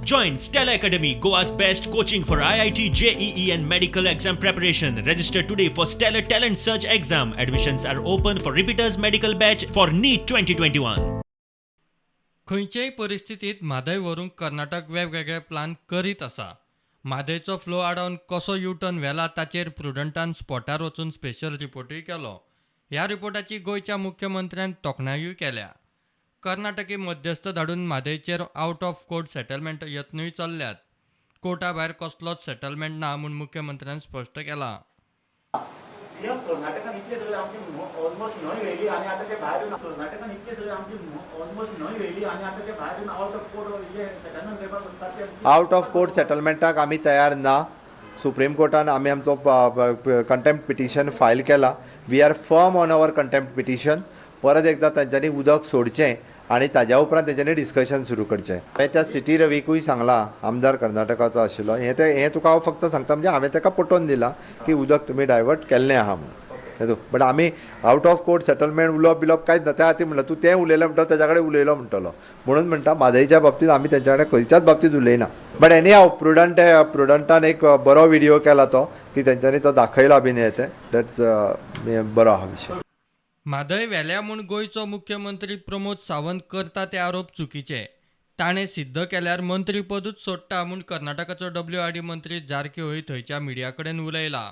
Join Stella Academy, Goa's best coaching for IIT, JEE and medical exam preparation. Register today for Stellar Talent Search exam. Admissions are open for repeaters medical batch for NEET 2021. खंयचेय परिस्थितीत म्हादय व्हरूंक कर्नाटक वेगवेगळे plan करीत आसा. म्हादयचो flow आडावन कसो U turn व्हेला ताचेर प्रुडंटान स्पॉटार वचून स्पेशल रिपोर्टूय केलो. ह्या रिपोर्टाची गोंयच्या मुख्यमंत्र्यान तोखणायूय केल्या. कर्नाटकी मध्यस्थ धाडून म्हादयचेर आउट ऑफ कोर्ट सेटलमेंट यत्नूय चल्ल्यात. कोर्टा भायर कसलोच सेटलमेंट ना म्हूण मुख्यमंत्र्यान स्पश्ट केलां. कर्नाटकान इतले सगळे आमची ऑलमोस्ट न्हय व्हेली आनी आतां ते भायर कर्नाटकान इतले सगळे आमची ऑलमोस्ट न्हय व्हेली आनी आतां ते भायर आउट ऑफ कोर्ट जे सेटलमेंट करपाक सोदतात ते आउट ऑफ कोर्ट सेटलमेंटाक आमी तयार ना. सुप्रीम कोर्टान आमी आमचो कंटेम्प्ट पिटिशन फायल केला. We are firm on our contempt petition. परत एकदा तांच्यांनी उदक सोडचें आनी ताज्या उपरांत तेंच्यांनी डिस्कशन सुरू करचें. हांवें त्या सिटी रवीकूय सांगलां, आमदार कर्नाटकाचो आशिल्लो, हें तुका हांव फक्त सांगता म्हणजे हांवें ताका पटोवन दिलां की उदक तुमी डायवर्ट केल्लें आहा म्हणून. बट आमी आउट ऑफ कोर्ट सेटलमेंट उलोवप बिलोवप कांयच ना. त्या खातीर म्हणलं तूं तें उलयलें म्हणटा तेज्या कडेन उलयलो म्हणटलो म्हणून म्हणटा म्हादयच्या बाबतींत आमी तेंच्या कडेन खंयच्याच बाबतींत उलयना. बट एनी हांव प्रुडंटान एक बरो व्हिडियो केला तो की तेंच्यांनी तो दाखयला बीन हें तें दॅट्स बरो आहा विशय. म्हादय व्हेल्या म्हूण गोंयचो मुख्यमंत्री प्रमोद सावंत करता ते आरोप चुकीचे. ताणें सिद्ध केल्यार मंत्रीपदूच सोडटा म्हूण कर्नाटकाचो WRD मंत्री जारकिहोळी थंयच्या मिडिया कडेन उलयला.